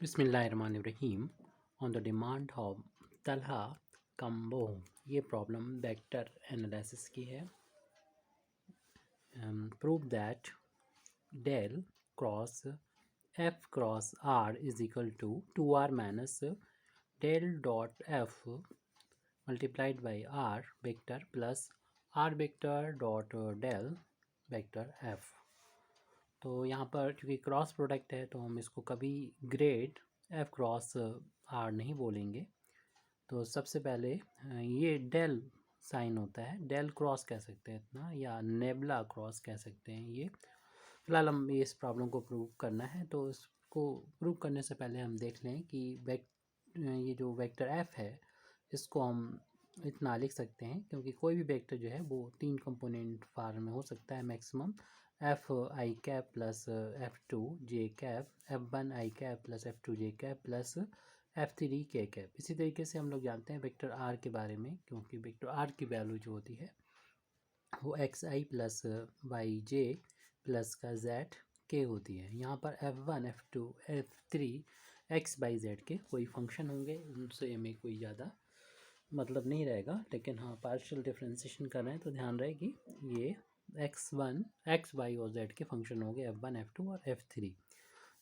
बिस्मिल्लाहिर्रहमानिर्रहीम। On the demand of Talha कम्बो, ये प्रॉब्लम वेक्टर एनालिसिस की है। Prove that del cross f cross r is equal to 2r minus del dot f multiplied by r vector plus r vector dot del vector f. तो यहाँ पर क्योंकि cross product है तो हम इसको कभी ग्रेड एफ क्रॉस आर नहीं बोलेंगे। तो सबसे पहले ये डेल साइन होता है, डेल क्रॉस कह सकते हैं इतना, या नेबला क्रॉस कह सकते हैं। ये फिलहाल हम इस प्रॉब्लम को प्रूव करना है, तो इसको प्रूव करने से पहले हम देख लें कि ये जो वेक्टर एफ है इसको हम इतना लिख सकते हैं, क्योंकि कोई भी वेक्टर जो है वो 3 कंपोनेंट फॉर्म में हो सकता है maximum. F I cap plus F two J cap, F one I cap plus F two J cap plus F three के कैप। इसी तरीके से हम लोग जानते हैं वेक्टर आर के बारे में, क्योंकि वेक्टर आर की वैल्यू जो होती है वो एक्स आई प्लस वाई जे प्लस का जेड के होती है। यहाँ पर F one F two F three x by Z के कोई फंक्शन होंगे, उनसे हमें कोई ज़्यादा मतलब नहीं रहेगा। लेकिन हाँ, पार्शियल डिफ्रेंसिएशन कर रहे हैं तो ध्यान रहे कि ये एक्स वन एक्स वाई और जेड के फंक्शन होंगे, एफ वन एफ टू और एफ थ्री।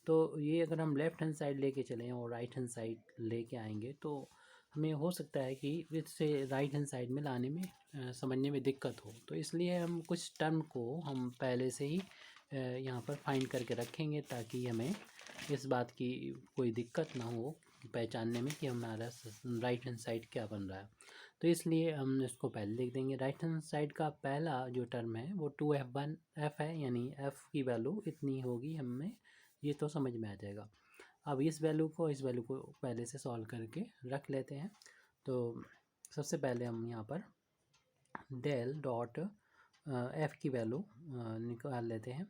तो ये अगर हम लेफ़्ट हैंड साइड लेके चलें और राइट हैंड साइड लेके आएंगे तो हमें हो सकता है कि इससे राइट हैंड साइड में लाने में समझने में दिक्कत हो। तो इसलिए हम कुछ टर्म को हम पहले से ही यहाँ पर फाइंड करके रखेंगे, ताकि हमें इस बात की कोई दिक्कत ना हो पहचानने में कि हमारा राइट हैंड साइड क्या बन रहा है। तो इसलिए हम इसको पहले लिख देंगे। राइट हैंड साइड का पहला जो टर्म है वो 2f1f है, यानी f की वैल्यू इतनी होगी, हमें ये तो समझ में आ जाएगा। अब इस वैल्यू को पहले से सॉल्व करके रख लेते हैं। तो सबसे पहले हम यहाँ पर डेल डॉट एफ़ की वैल्यू निकाल लेते हैं,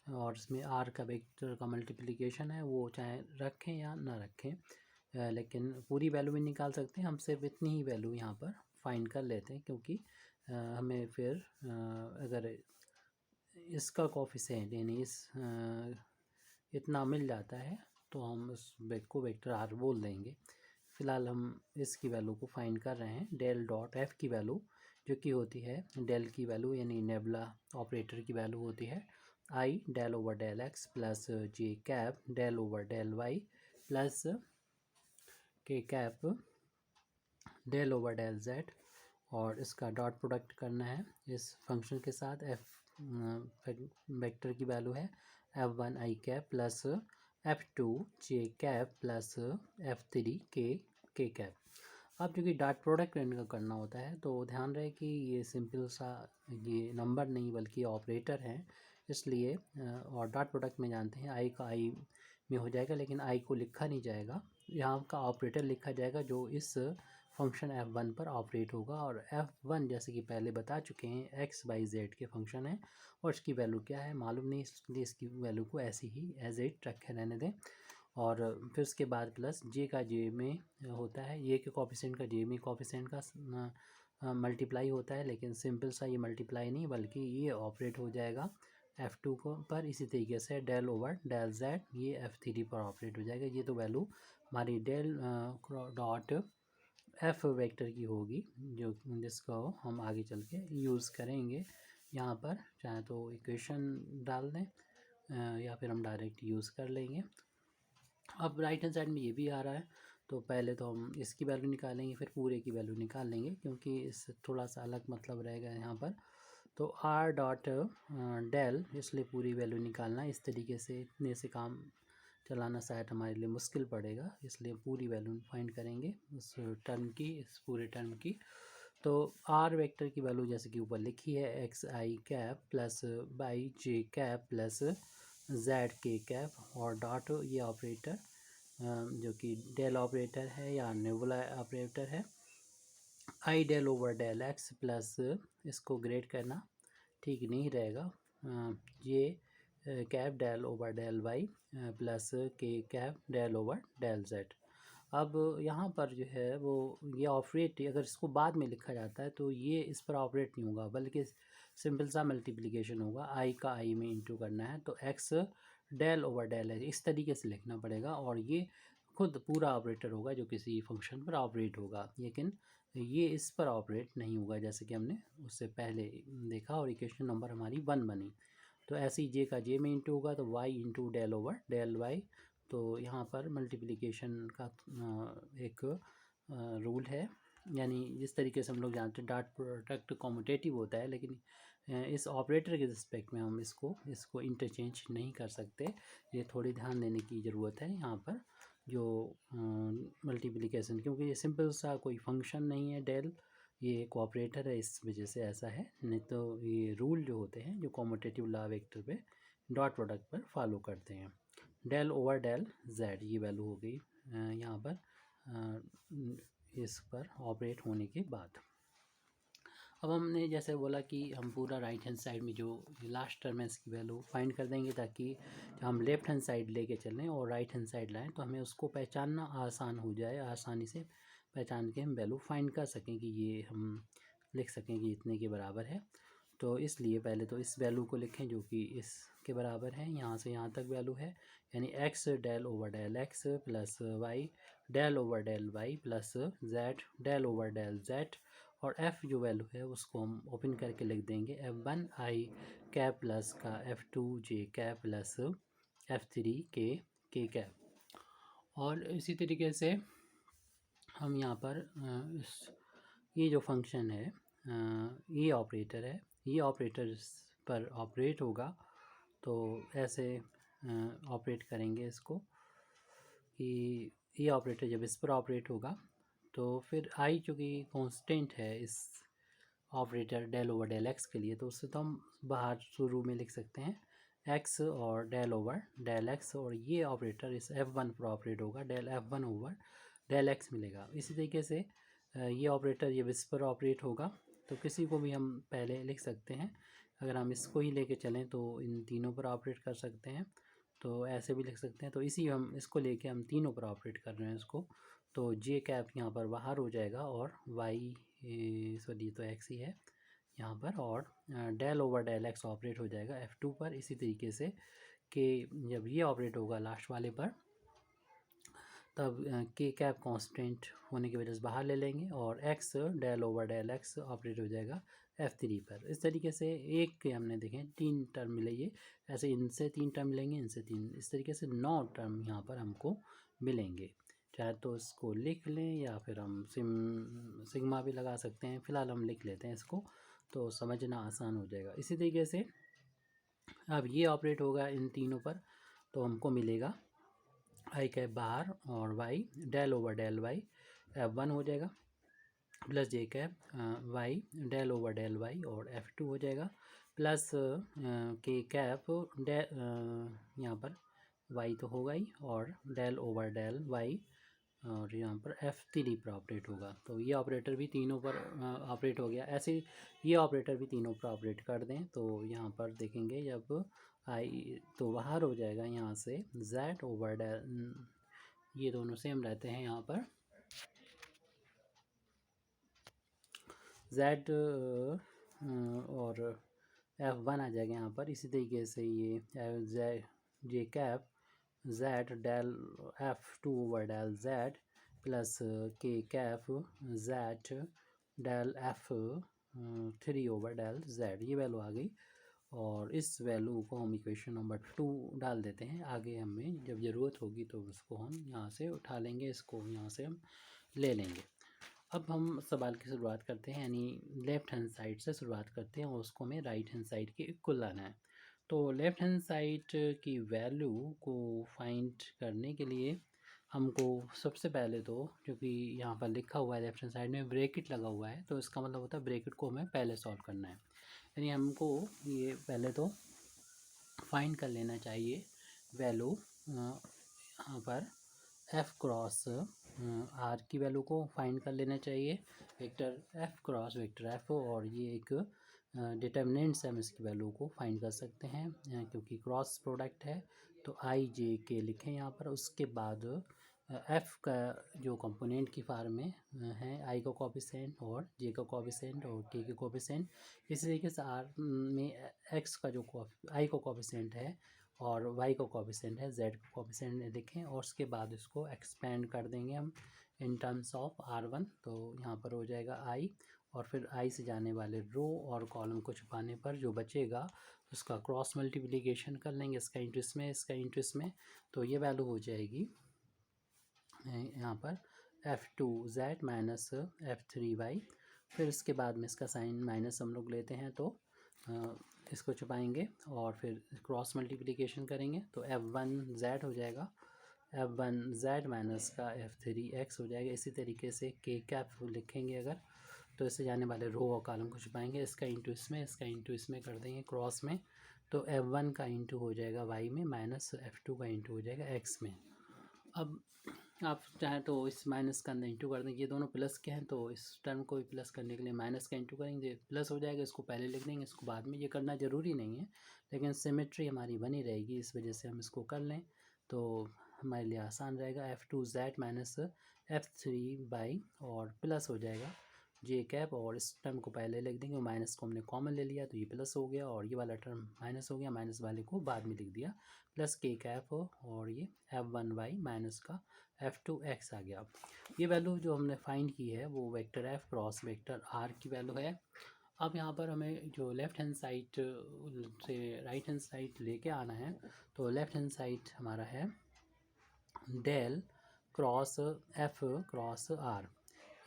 और इसमें आर का वेक्टर का मल्टीप्लिकेशन है, वो चाहे रखें या ना रखें, लेकिन पूरी वैल्यू भी निकाल सकते हैं। हम सिर्फ इतनी ही वैल्यू यहाँ पर फाइंड कर लेते हैं, क्योंकि हमें फिर अगर इसका कोफिशिएंट यानी इस इतना मिल जाता है तो हम उस को वेक्टर आर बोल देंगे। फ़िलहाल हम इसकी वैल्यू को फाइंड कर रहे हैं, डेल डॉट एफ की वैल्यू, जो कि होती है डेल की वैल्यू यानी नेबला ऑपरेटर की वैल्यू होती है i del over del x plus j cap del over del Y plus के cap del over del Z, और इसका डॉट प्रोडक्ट करना है इस फंक्शन के साथ। एफ वेक्टर की वैल्यू है एफ वन आई कैप प्लस एफ टू जे कैप प्लस एफ थ्री के कैप। अब क्योंकि डॉट प्रोडक्ट इनका करना होता है तो ध्यान रहे कि ये सिंपल सा ये नंबर नहीं बल्कि ऑपरेटर है, इसलिए और डॉट प्रोडक्ट में जानते हैं आई का आई में हो जाएगा, लेकिन आई को लिखा नहीं जाएगा, यहाँ का ऑपरेटर लिखा जाएगा जो इस फंक्शन f1 पर ऑपरेट होगा। और f1 जैसे कि पहले बता चुके हैं x बाई जेड के फंक्शन है, और इसकी वैल्यू क्या है मालूम नहीं, इसलिए इसकी वैल्यू को ऐसे ही एज इट रखे रहने दें। और फिर उसके बाद प्लस जे का जे में होता है, ये के कोफिशिएंट का जे में कोफिशिएंट का मल्टीप्लाई होता है, लेकिन सिंपल सा ये मल्टीप्लाई नहीं बल्कि ये ऑपरेट हो जाएगा f2 को पर। इसी तरीके से डेल ओवर डेल जेड ये f3 पर ऑपरेट हो जाएगा। ये तो वैल्यू हमारी डेल डॉट एफ वेक्टर की होगी, जो जिसको हम आगे चल के यूज़ करेंगे। यहाँ पर चाहे तो इक्वेशन डाल दें या फिर हम डायरेक्ट यूज़ कर लेंगे। अब राइट हैंड साइड में ये भी आ रहा है, तो पहले तो हम इसकी वैल्यू निकालेंगे फिर पूरे की वैल्यू निकाल लेंगे, क्योंकि इससे थोड़ा सा अलग मतलब रहेगा यहाँ पर। तो आर डॉट डेल, इसलिए पूरी वैल्यू निकालना इस तरीके से, इतने से काम चलाना शायद हमारे लिए मुश्किल पड़ेगा, इसलिए पूरी वैल्यू फाइंड करेंगे उस टर्म की, इस पूरे टर्म की। तो आर वेक्टर की वैल्यू जैसे कि ऊपर लिखी है x i cap plus y j cap plus z k cap, और डॉट ये ऑपरेटर जो कि डेल ऑपरेटर है या नेबुला ऑपरेटर है, i del over del x plus, इसको ग्रेड करना ठीक नहीं रहेगा, ये cap del over del Y plus के cap del over del z. अब यहाँ पर जो है वो ये ऑपरेट, अगर इसको बाद में लिखा जाता है तो ये इस पर ऑपरेट नहीं होगा, बल्कि सिंपल सा मल्टीप्लिकेशन होगा। आई का आई में इंटू करना है, तो एक्स डेल ओवर डेल है, इस तरीके से लिखना पड़ेगा। और ये खुद पूरा ऑपरेटर होगा जो किसी फंक्शन पर ऑपरेट होगा, लेकिन ये इस पर ऑपरेट नहीं होगा, जैसे कि हमने उससे पहले देखा। और इक्वेशन नंबर हमारी 1 बनी। तो ऐसे ही जे का जे में इंटू होगा तो y into del over del y. तो यहाँ पर मल्टीप्लिकेशन का एक रूल है, यानी जिस तरीके से हम लोग जानते हैं डॉट प्रोडक्ट कॉम्यूटेटिव होता है, लेकिन इस ऑपरेटर के रिस्पेक्ट में हम इसको इंटरचेंज नहीं कर सकते। ये थोड़ी ध्यान देने की ज़रूरत है यहाँ पर, जो मल्टीप्लिकेशन, क्योंकि ये सिंपल सा कोई फंक्शन नहीं है डेल, ये एक ऑपरेटर है, इस वजह से ऐसा है। नहीं तो ये रूल जो होते हैं जो कॉम्यूटेटिव लॉ वेक्टर पे डॉट प्रोडक्ट पर फॉलो करते हैं। डेल ओवर डेल जेड ये वैल्यू हो गई यहाँ पर इस पर ऑपरेट होने के बाद। अब हमने जैसे बोला कि हम पूरा राइट हैंड साइड में जो लास्ट टर्म है इसकी वैल्यू फाइंड कर देंगे, ताकि हम लेफ़्ट हैंड साइड लेके चलें और राइट हैंड साइड लाएं तो हमें उसको पहचानना आसान हो जाए, आसानी से पहचान के हम वैल्यू फाइंड कर सकें कि ये हम लिख सकें कि इतने के बराबर है। तो इसलिए पहले तो इस वैल्यू को लिखें जो कि इसके बराबर है, यहाँ से यहाँ तक वैल्यू है, यानी x del over del x plus y del over del Y plus z del over del Z. और f जो वैल्यू है उसको हम ओपन करके लिख देंगे f1 आई कैप प्लस का f2 जे कैप प्लस f3 के कैप। और इसी तरीके से हम यहाँ पर ये जो फंक्शन है ये ऑपरेटर है, ये ऑपरेटर पर ऑपरेट होगा। तो ऐसे ऑपरेट करेंगे इसको कि ये ऑपरेटर जब इस पर ऑपरेट होगा तो फिर आई चूँकि कांस्टेंट है इस operator del over del x के लिए, तो उससे तो हम बाहर शुरू में लिख सकते हैं एक्स और डेल ओवर डेल एक्स, और ये ऑपरेटर इस F1 पर ऑपरेट होगा, del F1 over del x मिलेगा। इसी तरीके से ये ऑपरेटर जब इस पर ऑपरेट होगा तो किसी को भी हम पहले लिख सकते हैं, अगर हम इसको ही लेके चलें तो इन तीनों पर ऑपरेट कर सकते हैं, तो ऐसे भी लिख सकते हैं। तो इसी हम इसको लेके हम तीनों पर ऑपरेट कर रहे हैं इसको, तो जे कैप यहाँ पर बाहर हो जाएगा और वाई सॉरी तो एक्स ही है यहाँ पर, और del over del x operate हो जाएगा F2 पर। इसी तरीके से कि जब ये ऑपरेट होगा लास्ट वाले पर तब के कैप कांस्टेंट होने की वजह से बाहर ले लेंगे और x del over del x operate हो जाएगा F3 पर। इस तरीके से एक के हमने देखें 3 टर्म मिले, ये ऐसे इनसे 3 टर्म मिलेंगे, इनसे 3, इस तरीके से 9 टर्म यहाँ पर हमको मिलेंगे। चाहे तो इसको लिख लें या फिर हम सिग्मा भी लगा सकते हैं, फ़िलहाल हम लिख लेते हैं इसको तो समझना आसान हो जाएगा। इसी तरीके से अब ये ऑपरेट होगा इन तीनों पर, तो हमको मिलेगा आई कैप बाहर और y del over del y F1 हो जाएगा plus j cap y del over del y और F2 हो जाएगा प्लस के कैप यहाँ पर वाई तो होगा ही और डेल ओवर डेल वाई और यहाँ पर F3 पर ऑपरेट होगा। तो ये ऑपरेटर भी तीनों पर ऑपरेट हो गया। ऐसे ये ऑपरेटर भी तीनों पर ऑपरेट कर दें तो यहाँ पर देखेंगे जब आई तो बाहर हो जाएगा यहाँ से Z ओवर डेल, ये दोनों सेम रहते हैं यहाँ पर Z और F1 आ जाएगा यहाँ पर। इसी तरीके से ये j cap Z del F2 over del Z plus के cap Z del F3 over del Z, ये वैल्यू आ गई। और इस वैल्यू को हम इक्वेशन नंबर 2 डाल देते हैं, आगे हमें जब ज़रूरत होगी तो उसको हम यहाँ से उठा लेंगे, इसको यहाँ से हम ले लेंगे। अब हम सवाल की शुरुआत करते हैं, यानी लेफ़्ट हैंड साइड से शुरुआत करते हैं और उसको हमें राइट हैंड साइड के इक्वल लाना है। तो लेफ़्ट हैंड साइड की वैल्यू को फाइंड करने के लिए हमको सबसे पहले तो, क्योंकि यहाँ पर लिखा हुआ है लेफ्ट हैंड साइड में ब्रैकेट लगा हुआ है, तो इसका मतलब होता है ब्रैकेट को हमें पहले सॉल्व करना है, यानी हमको ये पहले तो फाइंड कर लेना चाहिए वैल्यू यहाँ पर एफ़ क्रॉस आर की वैल्यू को फाइंड कर लेना चाहिए, vector F cross vector F, और ये एक डिटर्मिनेंट्स हम इसकी वैल्यू को फाइंड कर सकते हैं क्योंकि क्रॉस प्रोडक्ट है। तो आई जे के लिखें यहाँ पर, उसके बाद एफ़ का जो कंपोनेंट की फॉर्म में है आई का कोफिशिएंट और जे का कोफिशिएंट और के का कोफिशिएंट। इसी तरीके से आर में एक्स का जो आई का कोफिशिएंट है और y का कोफिशिएंट है, z का कोफिशिएंट लिखें और उसके बाद इसको एक्सपेंड कर देंगे हम इन टर्म्स ऑफ r1। तो यहाँ पर हो जाएगा i और फिर i से जाने वाले रो और कॉलम को छुपाने पर जो बचेगा उसका क्रॉस मल्टीप्लिकेशन कर लेंगे, इसका इंटू इसमें, इसका इंटू इसमें। तो ये वैल्यू हो जाएगी यहाँ पर f2z माइनस f3y। फिर इसके बाद में इसका साइन माइनस हम लोग लेते हैं तो इसको छुपाएंगे और फिर क्रॉस मल्टीप्लिकेशन करेंगे तो f1z हो जाएगा, f1z माइनस का f3x हो जाएगा। इसी तरीके से k कैप लिखेंगे अगर तो इससे जाने वाले रो और कॉलम को छुपाएंगे, इसका इंटू इसमें, इसका इंटू इसमें कर देंगे क्रॉस में। तो f1 का इंटू हो जाएगा y में माइनस f2 का इंटू हो जाएगा x में। अब आप चाहें तो इस माइनस का अंदर इंटू कर देंगे, ये दोनों प्लस के हैं तो इस टर्म को भी प्लस करने के लिए माइनस का इंटू करेंगे, प्लस हो जाएगा, इसको पहले लिख देंगे, इसको बाद में। ये करना ज़रूरी नहीं है लेकिन सिमेट्री हमारी बनी रहेगी, इस वजह से हम इसको कर लें तो हमारे लिए आसान रहेगा। f2z माइनस f3y और प्लस हो जाएगा जे कैप और इस टर्म को पहले लिख देंगे, माइनस को हमने कॉमन ले लिया तो ये प्लस हो गया और ये वाला टर्म माइनस हो गया, माइनस वाले को बाद में लिख दिया, प्लस के कैप और ये f1y माइनस का f2x आ गया। ये वैल्यू जो हमने फाइंड की है वो vector f cross vector r की वैल्यू है। अब यहाँ पर हमें जो लेफ़्ट हैंड साइड से राइट हैंड साइड लेके आना है तो लेफ़्ट हैंड साइड हमारा है del cross f cross r,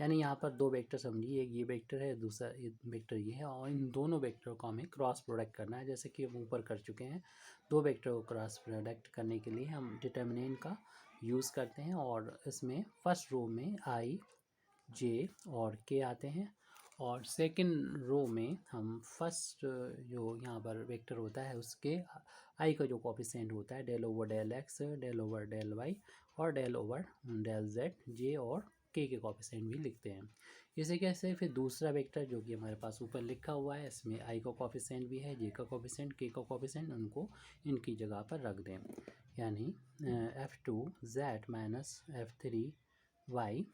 यानी यहाँ पर दो वेक्टर समझिए, एक ये वेक्टर है, दूसरा वेक्टर ये है और इन दोनों वेक्टर को हमें क्रॉस प्रोडक्ट करना है जैसे कि हम ऊपर कर चुके हैं। दो वेक्टर को क्रॉस प्रोडक्ट करने के लिए हम डिटर्मिनेंट का यूज़ करते हैं और इसमें फर्स्ट रो में i j और k आते हैं और सेकंड रो में हम फर्स्ट जो यहाँ पर वेक्टर होता है उसके i का जो कोफिशिएंट होता है del over del x, del over del y और del over del z, j और k के कोफिशिएंट भी लिखते हैं। इसी कैसे फिर दूसरा वेक्टर जो कि हमारे पास ऊपर लिखा हुआ है इसमें i का कोफिशिएंट भी है, j का कोफिशिएंट, k का कोफिशिएंट, उनको इनकी जगह पर रख दें, यानी f2z minus f3y,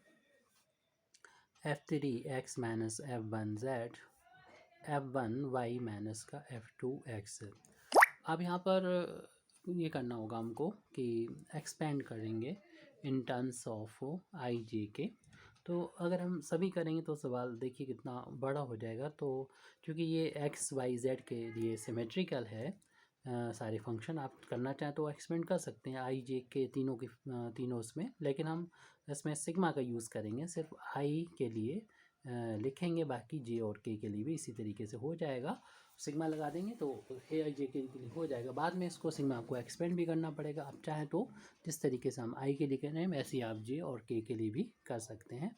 f3x minus f1z, f1y minus का f2x। अब यहाँ पर ये करना होगा हमको कि एक्सपेंड करेंगे in terms of i j के। तो अगर हम सभी करेंगे तो सवाल देखिए कितना बड़ा हो जाएगा। तो क्योंकि ये x y z के लिए सिमेट्रिकल है सारे फंक्शन, आप करना चाहें तो एक्सपेंड कर सकते हैं i j के तीनों की तीनों उसमें, लेकिन हम इसमें सिग्मा का यूज़ करेंगे, सिर्फ i के लिए लिखेंगे, बाकी j और k के लिए भी इसी तरीके से हो जाएगा। सिग्मा लगा देंगे तो ए आई जे के लिए हो जाएगा, बाद में इसको सिग्मा आपको एक्सपेंड भी करना पड़ेगा। आप चाहें तो जिस तरीके से हम आई के लिए कर रहे हैं वैसे ही आप जे और के लिए भी कर सकते हैं,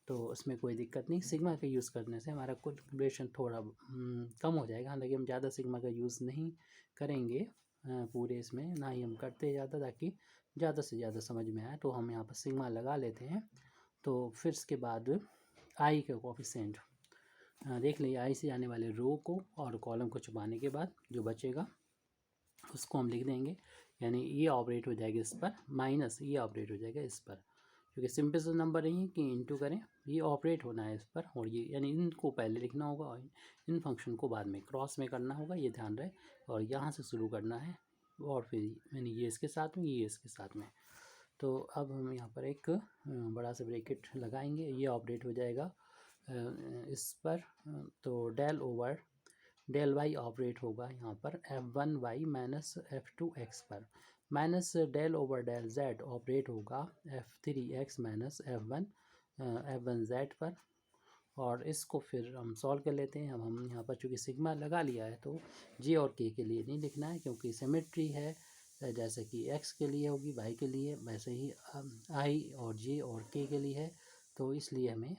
तो उसमें कोई दिक्कत नहीं। सिग्मा का यूज़ करने से हमारा कैलकुलेशन थोड़ा कम हो जाएगा, हालांकि हम ज़्यादा सिग्मा का यूज़ नहीं करेंगे पूरे इसमें, ना ही हम करते ज़्यादा, ताकि ज़्यादा से ज़्यादा समझ में आए। तो हम यहाँ पर सिग्मा लगा लेते हैं। तो फिर इसके बाद आई का कोफिशिएंट देख लीजिए, आई से आने वाले रो को और कॉलम को छुपाने के बाद जो बचेगा उसको हम लिख देंगे, यानी ये ऑपरेट हो जाएगा इस पर, माइनस ये ऑपरेट हो जाएगा इस पर, क्योंकि सिंपल सा नंबर नहीं है कि इंटू करें, ये ऑपरेट होना है इस पर और ये, यानी इनको पहले लिखना होगा और इन फंक्शन को बाद में क्रॉस में करना होगा, ये ध्यान रहे। और यहाँ से शुरू करना है और फिर यानी ये इसके साथ में, ये इसके साथ में। तो अब हम यहाँ पर एक बड़ा सा ब्रैकेट लगाएंगे, ये ऑपरेट हो जाएगा इस पर, तो del over del y operate होगा यहाँ पर f1y माइनस f2x पर, minus del over del z operate होगा f3x माइनस f1z पर। और इसको फिर हम सॉल्व कर लेते हैं। अब हम यहाँ पर चूँकि सिग्मा लगा लिया है तो j और k के लिए नहीं लिखना है, क्योंकि सिमेट्री है, जैसे कि x के लिए होगी y के लिए, वैसे ही i और j और k के लिए है, तो इसलिए हमें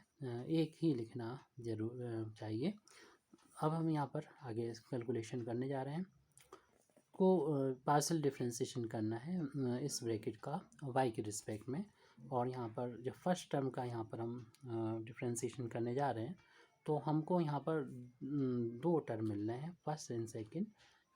एक ही लिखना जरूर चाहिए। अब हम यहाँ पर आगे कैलकुलेशन करने जा रहे हैं, को पार्शियल डिफरेंशिएशन करना है इस ब्रैकेट का y के रिस्पेक्ट में, और यहाँ पर जो फर्स्ट टर्म का यहाँ पर हम डिफरेंशिएशन करने जा रहे हैं तो हमको यहाँ पर दो टर्म मिल रहे हैं, फर्स्ट एंड सेकंड,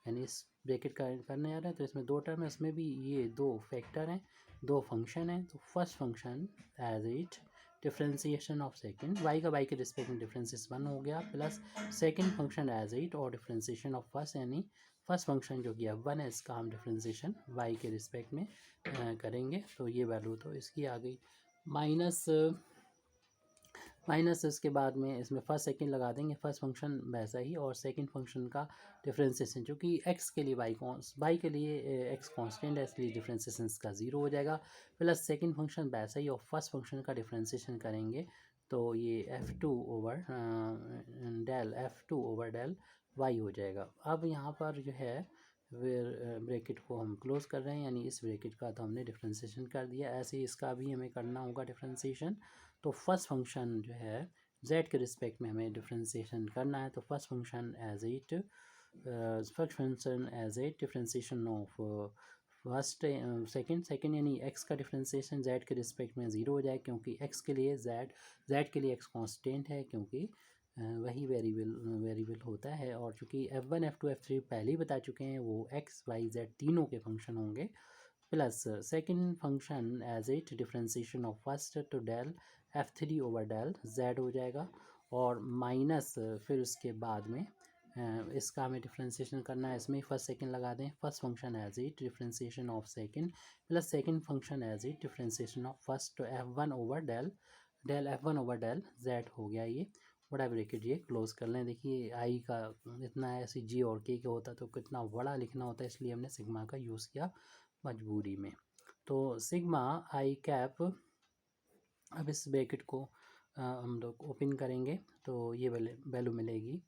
यानी इस ब्रैकेट का करने जा रहे हैं तो इसमें दो टर्म है, इसमें भी ये दो फैक्टर हैं, दो फंक्शन हैं। तो first function as it differentiation of second, y का y के रिस्पेक्ट में डिफरेंशिएशन 1 हो गया, plus second function as it और डिफरेंशिएशन ऑफ फर्स्ट, यानी फर्स्ट फंक्शन जो कि f1 है इसका हम डिफ्रेंसिएशन y के रिस्पेक्ट में करेंगे। तो ये वैल्यू तो इसकी आ गई माइनस इसके बाद में इसमें फर्स्ट सेकंड लगा देंगे, फर्स्ट फंक्शन वैसा ही और सेकंड फंक्शन का डिफ्रेंसिएशन जो कि x के लिए y के लिए x कांस्टेंट है इसलिए डिफ्रेंसिएशन इसका 0 हो जाएगा, प्लस सेकंड फंक्शन वैसा ही और फर्स्ट फंक्शन का डिफ्रेंसिएशन करेंगे तो ये f2 ओवर डेल y हो जाएगा। अब यहाँ पर जो है फिर ब्रैकेट को हम क्लोज कर रहे हैं, यानी इस ब्रैकेट का तो हमने डिफ्रेंसिएशन कर दिया, ऐसे ही इसका भी हमें करना होगा डिफ्रेंसिएशन। तो फर्स्ट फंक्शन जो है z के रिस्पेक्ट में हमें डिफ्रेंसिएशन करना है, तो first function as at differentiation of first second यानी x का डिफ्रेंसिएशन z के रिस्पेक्ट में 0 हो जाए, क्योंकि x के लिए z के लिए x कांस्टेंट है, क्योंकि वही वेरिएबल होता है। और चूँकि f1 f2 f3 पहले ही बता चुके हैं वो x y z तीनों के फंक्शन होंगे, plus second function as it differentiation of first तो del f3 over del z हो जाएगा, और माइनस फिर उसके बाद में इसका हमें डिफ्रेंसिएशन करना है, इसमें फर्स्ट सेकंड लगा दें, first function as it differentiation of second plus second function as it differentiation of first तो f1 ओवर डेल z हो गया। ये बड़ा ब्रैकेट ये क्लोज कर लें। देखिए आई का इतना है, ऐसी जी और के होता तो कितना बड़ा लिखना होता है, इसलिए हमने सिग्मा का यूज़ किया मजबूरी में। तो सिग्मा आई कैप, अब इस ब्रैकेट को हम लोग ओपन करेंगे तो ये वैल्यू मिलेगी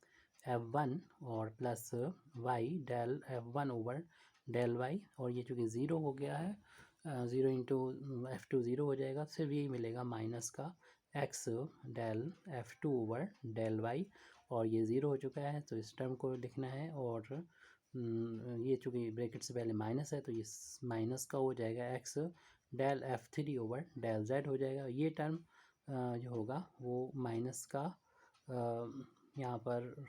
f1 और plus y del f1 over del y, और ये चूँकि ज़ीरो हो गया है 0 इंटू f2 ज़ीरो हो जाएगा, सिर्फ यही मिलेगा माइनस का x del f2 over del y, और ये ज़ीरो हो चुका है तो इस टर्म को लिखना है, और ये चूँकि ब्रैकेट से पहले माइनस है तो ये माइनस का हो जाएगा x del f3 over del z हो जाएगा। ये टर्म जो होगा वो माइनस का यहाँ पर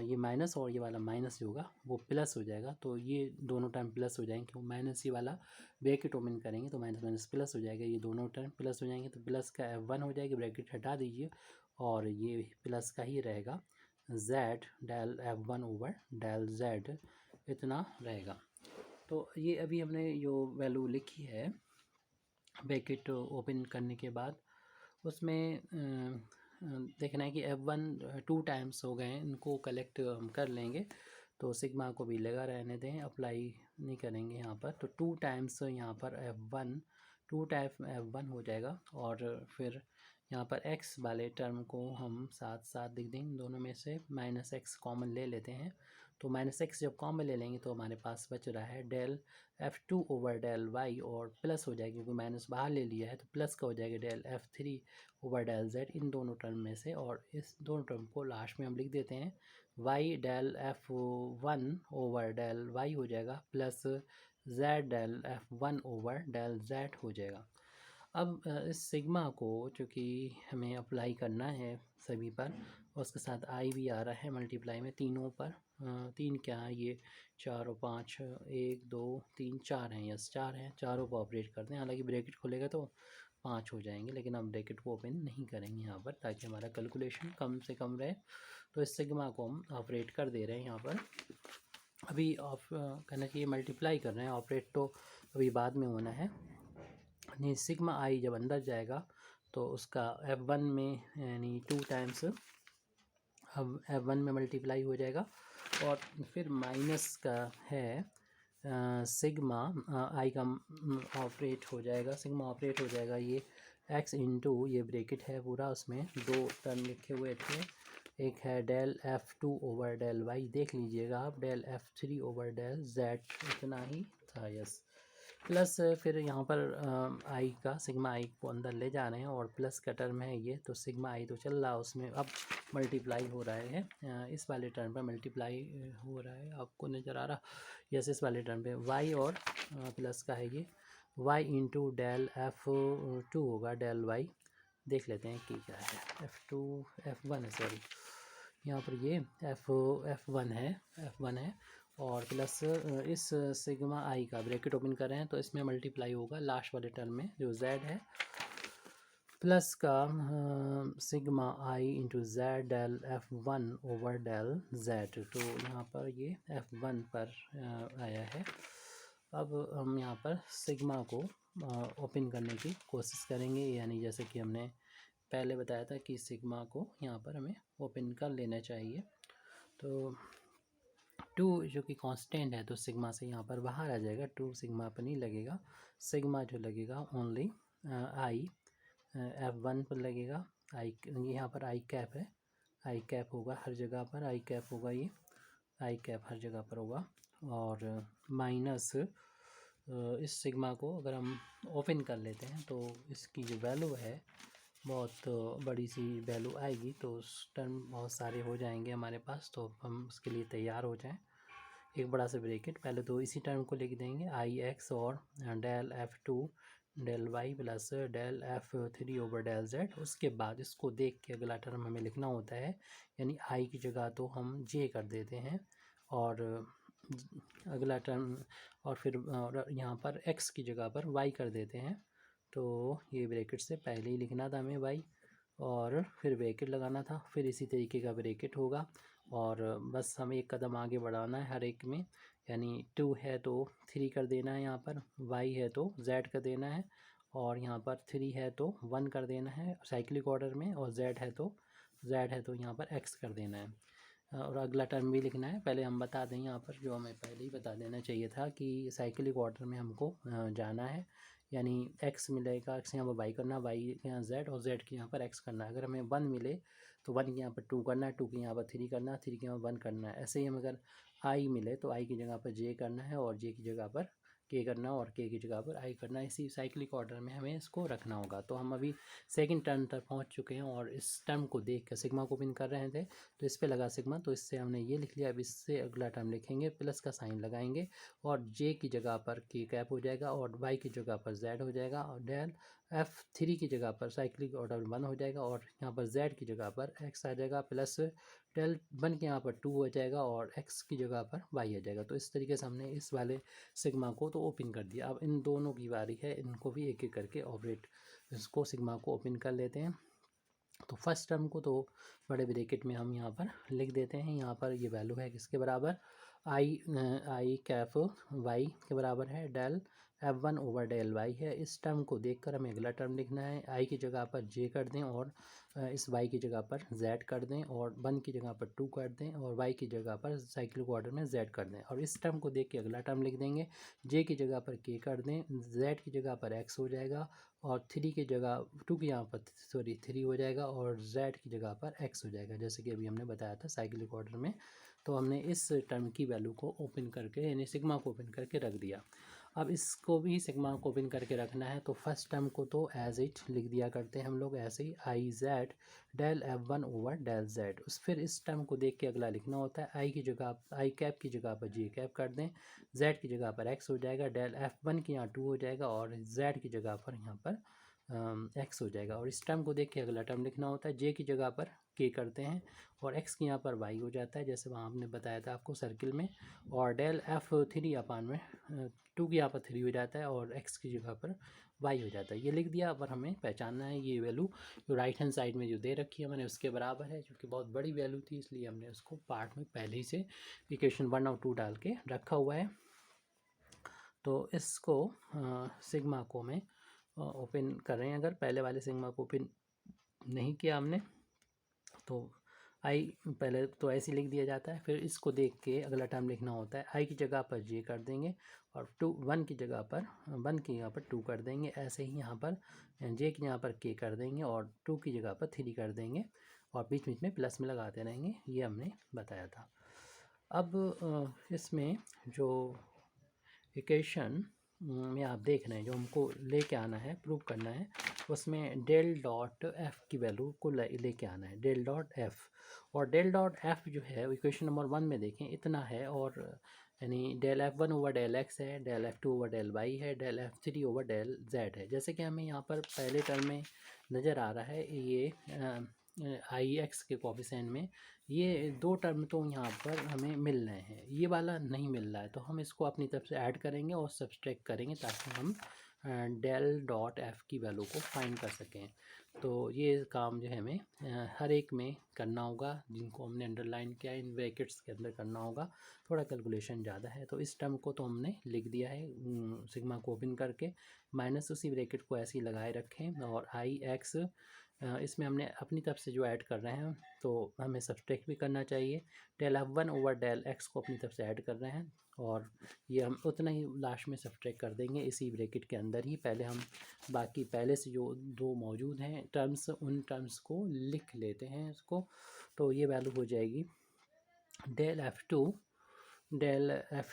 ये माइनस और ये वाला माइनस जो होगा वो प्लस हो जाएगा, तो ये दोनों टर्म प्लस हो जाएंगे, क्योंकि माइनस ही वाला ब्रैकेट ओपन करेंगे तो माइनस माइनस प्लस हो जाएगा, ये दोनों टर्म प्लस हो जाएंगे, तो प्लस का f1 हो जाएगी, ब्रैकेट हटा दीजिए और ये प्लस का ही रहेगा z del f1 over del z इतना रहेगा। तो ये अभी हमने जो वैल्यू लिखी है ब्रैकेट ओपन करने के बाद उसमें देखना है कि f1 2 टाइम्स हो गए हैं, इनको कलेक्ट हम कर लेंगे, तो सिग्मा को भी लगा रहने दें, अप्लाई नहीं करेंगे यहाँ पर। तो 2 टाइम्स यहाँ पर f1 हो जाएगा, और फिर यहाँ पर x वाले टर्म को हम साथ साथ लिख देंगे, दोनों में से माइनस x कॉमन ले लेते हैं, तो माइनस x जब कॉमन ले लेंगे तो हमारे पास बच रहा है del f2 over del y, और प्लस हो जाएगा क्योंकि माइनस बाहर ले लिया है तो प्लस का हो जाएगा del f3 over del z इन दोनों टर्म में से, और इस दोनों टर्म को लास्ट में हम लिख देते हैं y del f1 over del y हो जाएगा, plus z del f1 over del z हो जाएगा। अब इस सिग्मा को चूँकि हमें अप्लाई करना है सभी पर, और उसके साथ आई भी आ रहा है मल्टीप्लाई में तीनों पर, तीन क्या है ये 4 और 5 1 2 3 4 हैं, यस 4 हैं, चारों को ऑपरेट करते हैं, हालांकि ब्रैकेट खोलेगा तो 5 हो जाएंगे, लेकिन हम ब्रैकेट को ओपन नहीं करेंगे यहाँ पर ताकि हमारा कैलकुलेशन कम से कम रहे। तो इस सिग्मा को हम ऑपरेट कर दे रहे हैं यहाँ पर, अभी ऑफ कहना चाहिए मल्टीप्लाई कर रहे हैं, ऑपरेट तो अभी बाद में होना है। यानी सिग्मा आई जब अंदर जाएगा तो उसका f1 में यानी 2 टाइम्स अब f1 में मल्टीप्लाई हो जाएगा, और फिर माइनस का है सिग्मा आई का ऑपरेट हो जाएगा, सिग्मा ऑपरेट हो जाएगा ये x इंटू ये ब्रैकेट है पूरा, उसमें दो टर्म लिखे हुए थे, एक है del f2 over del y, देख लीजिएगा आप del f3 over del z इतना ही था, यस, प्लस फिर यहाँ पर आई का सिग्मा आई को अंदर ले जा रहे हैं और प्लस का टर्म है ये, तो सिग्मा आई तो चल रहा है उसमें, अब मल्टीप्लाई हो रहा है इस वाले टर्म पे मल्टीप्लाई हो रहा है, आपको नज़र आ रहा, यस इस वाले टर्म पे वाई और प्लस का है ये वाई इंटू डेल f2 होगा डेल वाई, देख लेते हैं कि क्या है f1 है, सॉरी यहाँ पर ये f1 है और प्लस इस सिग्मा आई का ब्रैकेट ओपन कर रहे हैं तो इसमें मल्टीप्लाई होगा लास्ट वाले टर्म में जो z है, प्लस का sigma i into z del F1 over del z. तो यहाँ पर ये F1 पर आया है। अब हम यहाँ पर सिग्मा को ओपन करने की कोशिश करेंगे, यानी जैसे कि हमने पहले बताया था कि सिग्मा को यहाँ पर हमें ओपन कर लेना चाहिए। तो 2 जो कि कांस्टेंट है तो सिग्मा से यहाँ पर बाहर आ जाएगा, 2 सिग्मा पर नहीं लगेगा। सिग्मा जो लगेगा ओनली आई F1 पर लगेगा। आई यहाँ पर आई कैप है, आई कैप होगा हर जगह पर, आई कैप होगा, ये आई कैप हर जगह पर होगा। और माइनस इस सिग्मा को अगर हम ओपन कर लेते हैं तो इसकी जो वैल्यू है बहुत बड़ी सी वैल्यू आएगी, तो उस टर्म बहुत सारे हो जाएंगे हमारे पास। तो हम उसके लिए तैयार हो जाएं। एक बड़ा सा ब्रैकेट, पहले तो इसी टर्म को लिख देंगे आई एक्स और del F2 del Y plus del F3 over del z. उसके बाद इसको देख के अगला टर्म हमें लिखना होता है, यानी आई की जगह तो हम जे कर देते हैं और अगला टर्म, और फिर यहाँ पर एक्स की जगह पर वाई कर देते हैं। तो ये ब्रैकेट से पहले ही लिखना था हमें वाई, और फिर ब्रैकेट लगाना था, फिर इसी तरीके का ब्रैकेट होगा। और बस हमें एक कदम आगे बढ़ाना है हर एक में, यानी 2 है तो 3 कर देना है, यहाँ पर y है तो z कर देना है, और यहाँ पर 3 है तो 1 कर देना है साइक्लिक ऑर्डर में, और z है तो यहाँ पर x कर देना है। और अगला टर्म भी लिखना है। पहले हम बता दें यहाँ पर, जो हमें पहले ही बता देना चाहिए था कि साइक्लिक ऑर्डर में हमको जाना है, यानी x मिलेगा, x यहाँ पर y करना, y के यहाँ z, और z के यहाँ पर x करना है। अगर हमें 1 मिले तो 1 के यहाँ पर 2 करना है, 2 के यहाँ पर 3 करना है, 3 के यहाँ पर 1 करना है। ऐसे ही हम अगर i मिले तो i की जगह पर j करना है, और j की जगह पर k करना, और k की जगह पर i करना। इसी साइक्लिक ऑर्डर में हमें इसको रखना होगा। तो हम अभी सेकंड टर्म तक पहुंच चुके हैं, और इस टर्म को देख कर सिग्मा को पिन कर रहे थे, तो इस पे लगा सिग्मा, तो इससे हमने ये लिख लिया। अब इससे अगला टर्म लिखेंगे, प्लस का साइन लगाएंगे, और j की जगह पर k कैप हो जाएगा, और y की जगह पर z हो जाएगा, और डेल F3 की जगह पर साइक्लिक ऑर्डर 1 हो जाएगा, और यहाँ पर z की जगह पर x आ जाएगा, प्लस डेल 1 के यहाँ पर 2 हो जाएगा, और x की जगह पर y आ जाएगा। तो इस तरीके से हमने इस वाले सिग्मा को तो ओपन कर दिया। अब इन दोनों की बारी है, इनको भी एक एक करके ऑपरेट, इसको सिग्मा को ओपन कर लेते हैं। तो फर्स्ट टर्म को तो बड़े ब्रैकेट में हम यहाँ पर लिख देते हैं। यहाँ पर ये वैल्यू है किसके बराबर, आई कैप वाई के बराबर है, del F1 over del y है। इस टर्म को देखकर हमें अगला टर्म लिखना है। आई की जगह पर जे कर दें, और इस वाई की जगह पर जेड कर दें, और 1 की जगह पर 2 कर दें, और वाई की जगह पर साइक्लिक ऑर्डर में जेड कर दें। और इस टर्म को देख के अगला टर्म लिख देंगे, जे की जगह पर के कर दें, जेड की जगह पर एक्स हो जाएगा, और 3 की जगह 2 की यहाँ पर 3 हो जाएगा, और z की जगह पर x हो जाएगा, जैसे कि अभी हमने बताया था साइक्लिक ऑर्डर में। तो हमने इस टर्म की वैल्यू को ओपन करके, यानी सिग्मा को ओपन करके रख दिया। अब इसको भी सिग्मा को ओपन करके रखना है, तो फर्स्ट टर्म को तो एज इट लिख दिया करते हैं हम लोग ऐसे ही, i z del F1 over del z. उस फिर इस टर्म को देख के अगला लिखना होता है, आई की जगह आई कैप की जगह पर जे कैप कर दें, z की जगह पर x हो जाएगा, डेल F1 की यहाँ 2 हो जाएगा, और z की जगह पर यहाँ पर x हो जाएगा। और इस टर्म को देख के अगला टर्म लिखना होता है, j की जगह पर k करते हैं, और x की यहाँ पर y हो जाता है, जैसे वहाँ हमने बताया था आपको सर्किल में, और डेल F3 अपान में 2 की यहाँ पर 3 हो जाता है, और x की जगह पर y हो जाता है। ये लिख दिया। पर हमें पहचानना है ये वैल्यू जो राइट हैंड साइड में जो दे रखी है मैंने उसके बराबर है, क्योंकि बहुत बड़ी वैल्यू थी, इसलिए हमने उसको पार्ट में पहले ही से इक्वेशन 1 और 2 डाल के रखा हुआ है। तो इसको सिग्मा को मैं ओपन कर रहे हैं। अगर पहले वाले सिग्मा को ओपन नहीं किया हमने तो आई पहले तो ऐसे लिख दिया जाता है, फिर इसको देख के अगला टर्म लिखना होता है। आई की जगह पर जे कर देंगे, और 1 की जगह पर 1 की यहाँ पर 2 कर देंगे। ऐसे ही यहाँ पर जे की यहाँ पर के कर देंगे, और 2 की जगह पर 3 कर देंगे, और बीच बीच में प्लस में लगाते रहेंगे, ये हमने बताया था। अब इसमें जो इक्वेशन में आप देख रहे हैं जो हमको लेके आना है, प्रूव करना है, उसमें डेल डॉट एफ की वैल्यू को लेके आना है, डेल डॉट एफ। और डेल डॉट एफ जो है इक्वेशन नंबर 1 में देखें इतना है, और यानी del F1 over del x है, del F2 over del y है, del F3 over del z है। जैसे कि हमें यहाँ पर पहले टर्म में नज़र आ रहा है, ये आई एक्स के कोफिशिएंट में ये 2 टर्म तो यहाँ पर हमें मिल रहे हैं, ये वाला नहीं मिल रहा है, तो हम इसको अपनी तरफ से ऐड करेंगे और सब्सट्रैक्ट करेंगे, ताकि हम डेल डॉट एफ की वैल्यू को फाइंड कर सकें। तो ये काम जो है हमें हर एक में करना होगा, जिनको हमने अंडरलाइन किया इन ब्रैकेट्स के अंदर करना होगा। थोड़ा कैलकुलेशन ज़्यादा है, तो इस टर्म को तो हमने लिख दिया है सिग्मा को ओपन करके, माइनस उसी ब्रैकेट को ऐसे ही लगाए रखें, और आई एक्स इसमें हमने अपनी तरफ से जो ऐड कर रहे हैं तो हमें सब्सट्रैक्ट भी करना चाहिए। Del F one over del x को अपनी तरफ से ऐड कर रहे हैं, और ये हम उतना ही लास्ट में सब्सट्रैक्ट कर देंगे इसी ब्रैकेट के अंदर ही। पहले हम बाकी पहले से जो दो मौजूद हैं टर्म्स, उन टर्म्स को लिख लेते हैं इसको। तो ये वैल्यू हो जाएगी del F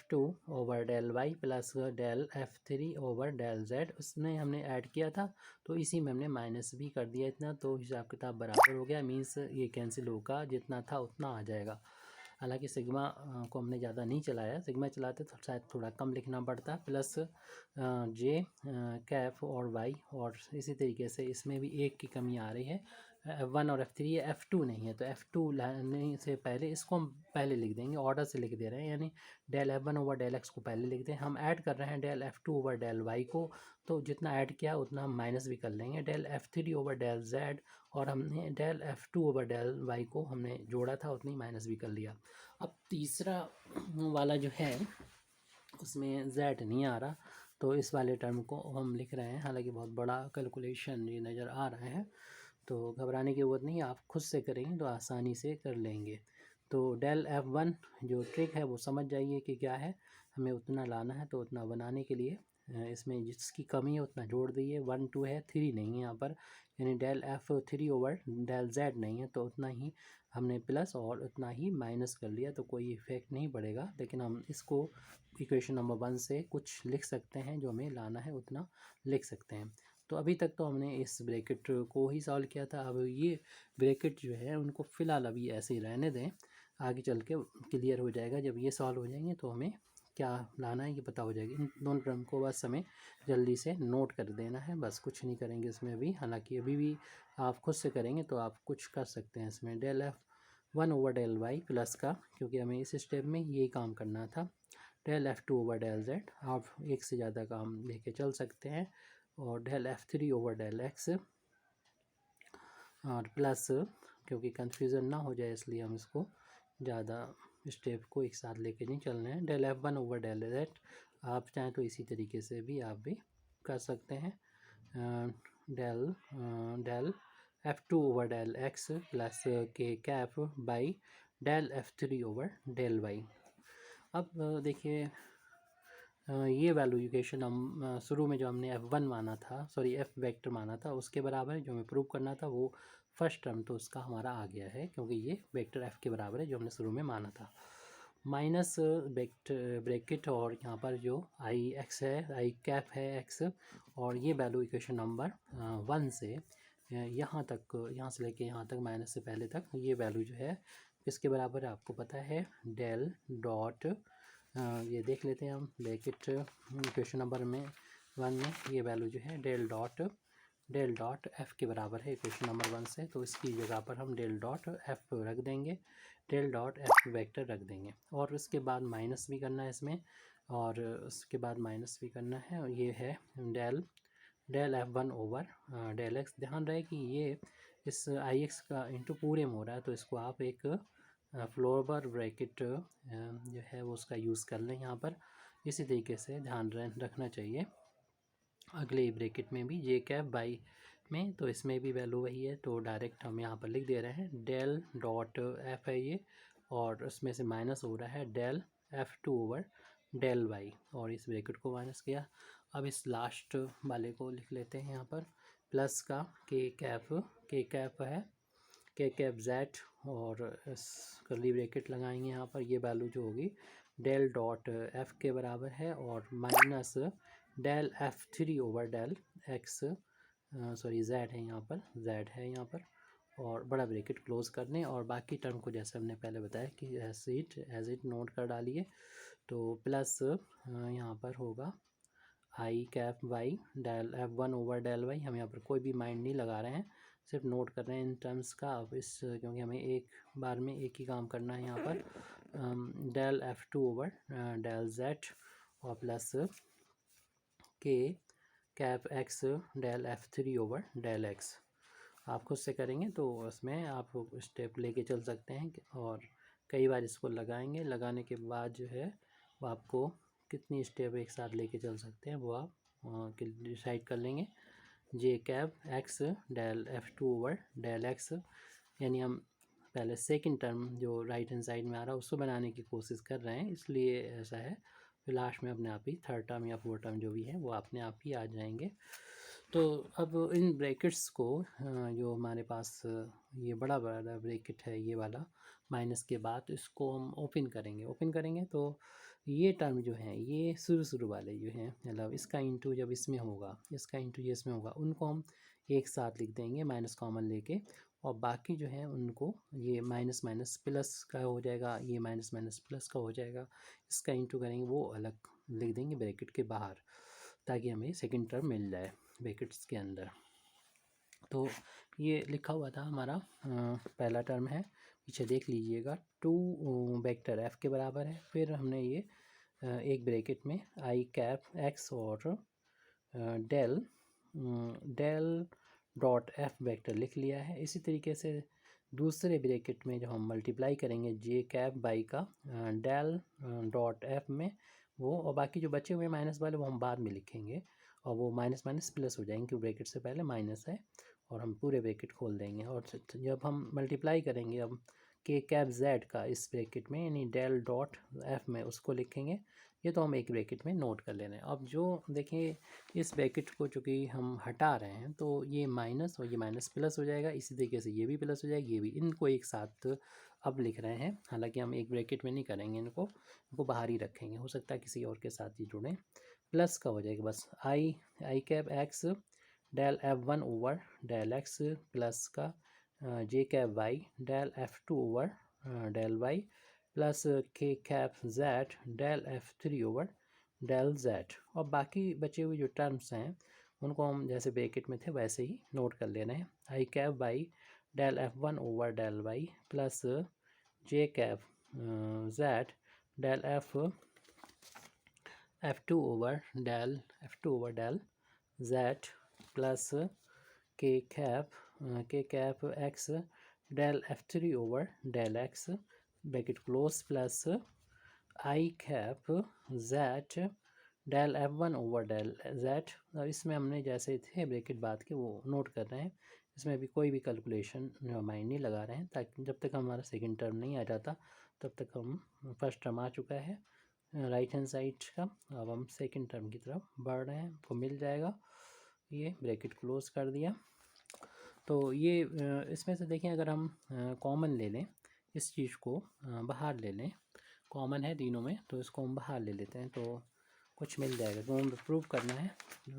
two over del Y plus del F three over del Z, उसमें हमने ऐड किया था तो इसी में हमने माइनस भी कर दिया इतना, तो हिसाब किताब बराबर हो गया। मीन्स ये कैंसिल होगा, जितना था उतना आ जाएगा। हालांकि सिग्मा को हमने ज़्यादा नहीं चलाया, सिग्मा चलाते तो शायद थोड़ा कम लिखना पड़ता, प्लस जे कैफ और वाई, और इसी तरीके से इसमें भी एक की कमी आ रही है, F1 और F3 है, F2 नहीं है, तो F2 लाने से पहले इसको हम पहले लिख देंगे, ऑर्डर से लिख दे रहे हैं, यानी del F1 over del x को पहले लिख दें। हम ऐड कर रहे हैं del F2 over del Y को, तो जितना ऐड किया उतना हम माइनस भी कर लेंगे, del F3 over del Z, और हमने del F2 over del Y को हमने जोड़ा था उतनी माइनस भी कर लिया। अब तीसरा वाला जो है उसमें z नहीं आ रहा, तो इस वाले टर्म को हम लिख रहे हैं। हालांकि बहुत बड़ा कैलकुलेशन ये नज़र आ रहा है, तो घबराने की ज़रूरत नहीं, आप खुद से करेंगे तो आसानी से कर लेंगे। तो डेल F1 जो ट्रिक है वो समझ जाइए कि क्या है, हमें उतना लाना है, तो उतना बनाने के लिए इसमें जिसकी कमी है उतना जोड़ दीजिए। 1 2 है, 3 नहीं है यहाँ पर, यानी del F3 over del Z नहीं है, तो उतना ही हमने प्लस और उतना ही माइनस कर लिया, तो कोई इफेक्ट नहीं पड़ेगा। लेकिन हम इसको इक्वेशन नंबर 1 से कुछ लिख सकते हैं, जो हमें लाना है उतना लिख सकते हैं। तो अभी तक तो हमने इस ब्रैकेट को ही सॉल्व किया था। अब ये ब्रैकेट जो है उनको फ़िलहाल अभी ऐसे ही रहने दें, आगे चल के क्लियर हो जाएगा। जब ये सॉल्व हो जाएंगे तो हमें क्या लाना है ये पता हो जाएगी। इन दोनों टर्म को बस हमें जल्दी से नोट कर देना है, बस कुछ नहीं करेंगे इसमें भी। हालांकि अभी भी आप खुद से करेंगे तो आप कुछ कर सकते हैं इसमें। Del F1 over del Y plus का, क्योंकि हमें इस स्टेप में यही काम करना था, del F2 over del Z, आप एक से ज़्यादा काम लेके चल सकते हैं, और del F3 over del x, और प्लस, क्योंकि कन्फ्यूज़न ना हो जाए इसलिए हम इसको ज़्यादा स्टेप को एक साथ लेके नहीं चल रहे हैं, del F1 over del Z. आप चाहें तो इसी तरीके से भी आप भी कर सकते हैं, del F2 over del x plus के cap by del F3 over del y. अब देखिए ये वैल्यू इक्वेशन हम शुरू में जो हमने F1 माना था, सॉरी F वेक्टर माना था, उसके बराबर है। जो हमें प्रूव करना था वो फर्स्ट टर्म तो उसका हमारा आ गया है, क्योंकि ये वेक्टर F के बराबर है जो हमने शुरू में माना था। माइनस वेक्टर ब्रैकेट, और यहाँ पर जो आई एक्स है, आई कैप है एक्स, और ये वैल्यू इक्वेशन नंबर 1 से यहाँ तक, यहाँ से लेके यहाँ तक, माइनस से पहले तक, ये वैल्यू जो है किसके बराबर है आपको पता है, डेल डॉट, ये देख लेते हैं हम ब्रैकेट इक्वेशन नंबर 1 में ये वैल्यू जो है डेल डॉट एफ़ के बराबर है इक्वेशन नंबर 1 से। तो इसकी जगह पर हम डेल डॉट एफ़ रख देंगे, डेल डॉट एफ़ वेक्टर रख देंगे, और उसके बाद माइनस भी करना है इसमें, और उसके बाद माइनस भी करना है, और ये है del F1 over del x. ध्यान रहे कि ये इस आई एक्स का इंटू पूरे में हो रहा है, तो इसको आप एक फ्लोर ब्रैकेट जो है वो उसका यूज़ कर लें यहाँ पर। इसी तरीके से ध्यान रखना चाहिए अगले ब्रैकेट में भी, जे कैप बाई में, तो इसमें भी वैल्यू वही है, तो डायरेक्ट हम यहाँ पर लिख दे रहे हैं डेल डॉट एफ है ये, और उसमें से माइनस हो रहा है del F2 over del y, और इस ब्रैकेट को माइनस किया। अब इस लास्ट वाले को लिख लेते हैं यहाँ पर, प्लस का के कैप है, के कैप जेड, और इस कर्ली ब्रैकेट लगाएंगे यहाँ पर। ये वैल्यू जो होगी डेल डॉट एफ़ के बराबर है, और minus del F3 over del X, sorry Z है यहाँ पर, जेड है यहाँ पर, और बड़ा ब्रैकेट क्लोज करने, और बाकी टर्म को जैसे हमने पहले बताया कि एज इट नोट कर डालिए। तो प्लस यहाँ पर होगा i cap y del F1 over del y, हम यहाँ पर कोई भी माइंड नहीं लगा रहे हैं, सिर्फ नोट कर रहे हैं इन टर्म्स का। अब इस क्योंकि हमें एक बार में एक ही काम करना है यहाँ पर, del F2 over del Z, और प्लस के cap x del F three over del X. आप खुद से करेंगे तो उसमें आप स्टेप लेके चल सकते हैं और कई बार इसको लगाएंगे। लगाने के बाद जो है वो आपको कितनी स्टेप एक साथ लेके चल सकते हैं वो आप डिसाइड कर लेंगे। J cap x del f two over del x, यानी हम पहले सेकंड टर्म जो राइट हैंड साइड में आ रहा है उसको बनाने की कोशिश कर रहे हैं, इसलिए ऐसा है। फिर लास्ट में अपने आप ही थर्ड टर्म या फोर्थ टर्म जो भी है वो अपने आप ही आ जाएंगे। तो अब इन ब्रैकेट्स को जो हमारे पास ये बड़ा बड़ा ब्रैकेट है ये वाला माइनस के बाद इसको हम ओपन करेंगे तो ये टर्म जो है ये शुरू वाले जो हैं, मतलब इसका इंटू जब इसमें होगा, इसका इंटू ये इसमें होगा, उनको हम एक साथ लिख देंगे माइनस कॉमन लेके। और बाकी जो है उनको ये माइनस माइनस प्लस का हो जाएगा, ये माइनस माइनस प्लस का हो जाएगा, इसका इंटू करेंगे वो अलग लिख देंगे ब्रैकेट के बाहर, ताकि हमें सेकंड टर्म मिल जाए ब्रैकेट्स के अंदर। तो ये लिखा हुआ था हमारा पहला टर्म है, पीछे देख लीजिएगा 2 वेक्टर एफ के बराबर है। फिर हमने ये एक ब्रैकेट में आई कैप एक्स और del del dot F vector लिख लिया है। इसी तरीके से दूसरे ब्रैकेट में जो हम मल्टीप्लाई करेंगे जे कैप बाई का डेल डॉट एफ में वो, और बाकी जो बचे हुए माइनस वाले वो हम बाद में लिखेंगे और वो माइनस माइनस प्लस हो जाएंगे क्योंकि ब्रैकेट से पहले माइनस है, और हम पूरे ब्रैकेट खोल देंगे। और जब हम मल्टीप्लाई करेंगे अब के कैप जेड का इस ब्रैकेट में यानी डेल डॉट एफ में उसको लिखेंगे। ये तो हम एक ब्रैकेट में नोट कर ले रहे हैं। अब जो देखिए इस ब्रैकेट को चूँकि हम हटा रहे हैं तो ये माइनस और ये माइनस प्लस हो जाएगा, इसी तरीके से ये भी प्लस हो जाएगा, ये भी, इनको एक साथ अब लिख रहे हैं। हालांकि हम एक ब्रैकेट में नहीं करेंगे, इनको बाहर ही रखेंगे, हो सकता है किसी और के साथ ही जुड़ें। प्लस का हो जाएगा बस i cap x del F one over del x plus का j cap y del f two over del Y plus के cap z del F three over del Z. और बाकी बचे हुए जो टर्म्स हैं उनको हम जैसे ब्रैकेट में थे वैसे ही नोट कर लेना है। I cap y del F one over del Y plus j cap z del f two over del z plus के cap x del F three over del x bracket close plus i cap z del F one over del Z. और इसमें हमने जैसे थे bracket बाद के वो note कर रहे हैं, इसमें भी कोई भी कैलकुलेशन माइंड नहीं लगा रहे हैं, ताकि जब तक हमारा सेकंड टर्म नहीं आ जाता तब तक हम फर्स्ट टर्म आ चुका है राइट हैंड साइड का, अब हम सेकंड टर्म की तरफ बढ़ रहे हैं, आपको मिल जाएगा। ये ब्रैकेट क्लोज कर दिया। तो ये इसमें से देखें अगर हम कॉमन ले लें, इस चीज़ को बाहर ले लें, कॉमन है तीनों में तो इसको हम बाहर ले लेते हैं तो कुछ मिल जाएगा। तो हमें प्रूव करना है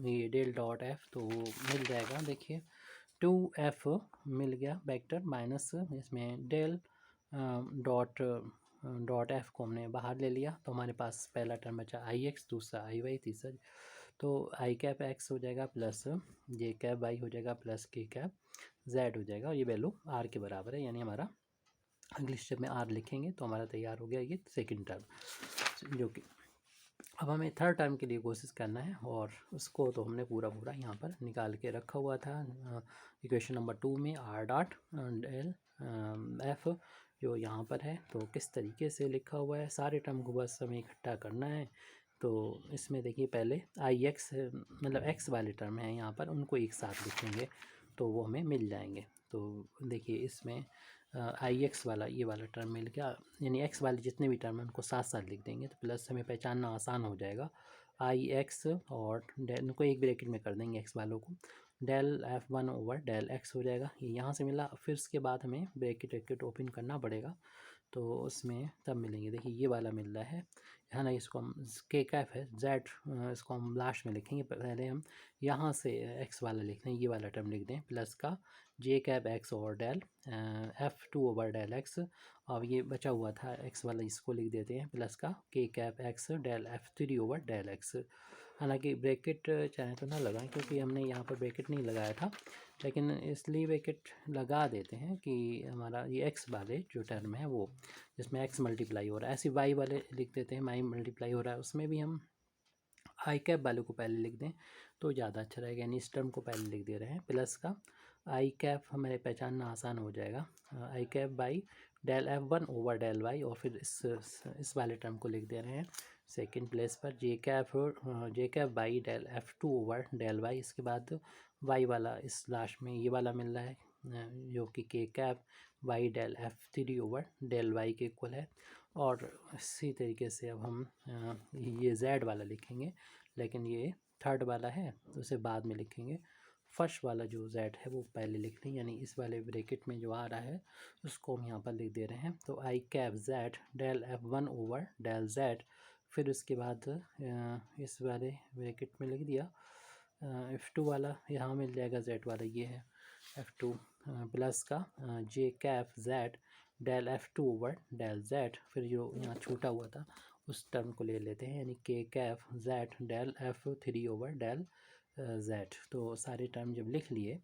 ये डेल डॉट एफ, तो मिल जाएगा। देखिए 2f मिल गया वेक्टर माइनस इसमें डेल डॉट एफ को हमने बाहर ले लिया, तो हमारे पास पहला टर्म बचा आई एक्स, दूसरा आई वाई, तीसरा तो आई कैप एक्स हो जाएगा प्लस जे कैप वाई हो जाएगा प्लस के कैप जेड हो जाएगा, और ये वैल्यू आर के बराबर है, यानी हमारा अगले स्टेप में आर लिखेंगे तो हमारा तैयार हो गया ये सेकंड टर्म। जो कि अब हमें थर्ड टर्म के लिए कोशिश करना है, और उसको तो हमने पूरा यहाँ पर निकाल के रखा हुआ था इक्वेशन नंबर 2 में आर डॉट डेल एफ जो यहाँ पर है। तो किस तरीके से लिखा हुआ है, सारे टर्म को बस हमें इकट्ठा करना है। तो इसमें देखिए पहले आई एक्स मतलब एक्स वाले टर्म हैं यहाँ पर, उनको एक साथ लिखेंगे तो वो हमें मिल जाएंगे। तो देखिए इसमें आई एक्स वाला ये वाला टर्म मिल गया, यानी एक्स वाले जितने भी टर्म हैं उनको साथ साथ लिख देंगे तो प्लस हमें पहचानना आसान हो जाएगा। आई एक्स और डेल को एक ब्रैकेट में कर देंगे एक्स वालों को, del F one over del X हो जाएगा, ये यहाँ से मिला। फिर उसके बाद हमें ब्रैकेट ओपन करना पड़ेगा तो उसमें तब मिलेंगे। देखिए ये वाला मिल रहा है, है ना, इसको हम के कैप है जेड, इसको हम लास्ट में लिखेंगे, पहले हम यहाँ से एक्स वाला लिख दें, ये वाला टर्म लिख दें प्लस का j cap x over del f two over del x, और ये बचा हुआ था एक्स वाला इसको लिख देते हैं प्लस का के cap x del F three over del X. हालांकि ब्रैकेट चाहे तो ना लगाएं क्योंकि हमने यहाँ पर ब्रैकेट नहीं लगाया था, लेकिन इसलिए ब्रैकेट लगा देते हैं कि हमारा ये एक्स वाले जो टर्म है वो जिसमें एक्स मल्टीप्लाई हो रहा है, ऐसे वाई वाले लिख देते हैं वाई मल्टीप्लाई हो रहा है, उसमें भी हम आई कैप वाले को पहले लिख दें तो ज़्यादा अच्छा रहेगा, यानी इस टर्म को पहले लिख दे रहे हैं प्लस का आई कैप हमें पहचानना आसान हो जाएगा। I cap by del F1 over del y, और फिर इस वाले टर्म को लिख दे रहे हैं सेकंड प्लेस पर j cap by del F2 over del y. इसके बाद वाई वाला इस लास्ट में ये वाला मिल रहा है जो कि के cap by del F3 over del Y के इक्वल है। और इसी तरीके से अब हम ये z वाला लिखेंगे, लेकिन ये थर्ड वाला है तो उसे बाद में लिखेंगे। फर्स्ट वाला जो z है वो पहले लिख लें, यानी इस वाले ब्रैकेट में जो आ रहा है उसको हम यहाँ पर लिख दे रहे हैं। तो i cap z del F1 over del z, फिर उसके बाद इस वाले ब्रैकेट में लिख दिया F2 वाला यहाँ मिल जाएगा, z वाला ये है F2 प्लस का j cap z del F2 over del z, फिर जो यहाँ छूटा हुआ था उस टर्म को ले लेते हैं, यानी के cap z del F3 over del z। तो सारे टर्म जब लिख लिए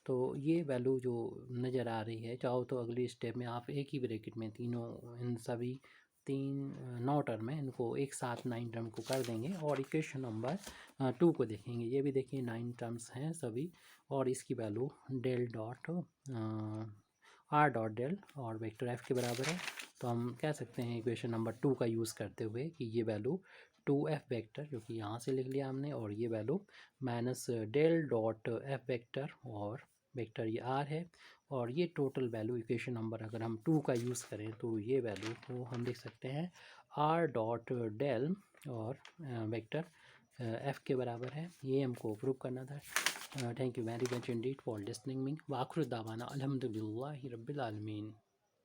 तो ये वैल्यू जो नज़र आ रही है, चाहो तो अगली स्टेप में आप एक ही ब्रैकेट में तीनों इन सभी 9 टर्म है इनको एक साथ 9 टर्म को कर देंगे और इक्वेशन नंबर 2 को देखेंगे। ये भी देखिए 9 टर्म्स हैं सभी, और इसकी value del dot R dot del और वेक्टर एफ के बराबर है। तो हम कह सकते हैं इक्वेशन नंबर 2 का यूज़ करते हुए कि ये वैल्यू 2f वेक्टर जो कि यहाँ से लिख लिया हमने, और ये value minus del dot F vector और वेक्टर ये आर है, और ये टोटल वैल्यू इक्वेशन नंबर अगर हम 2 का यूज़ करें तो ये वैल्यू को हम लिख सकते हैं आर डॉट डेल और वेक्टर एफ़ के बराबर है। ये हमको प्रूव करना था। Thank you very much indeed for listening me. वाखिर दावाना अल्हम्दुलिल्लाहि रब्बिल आलमीन।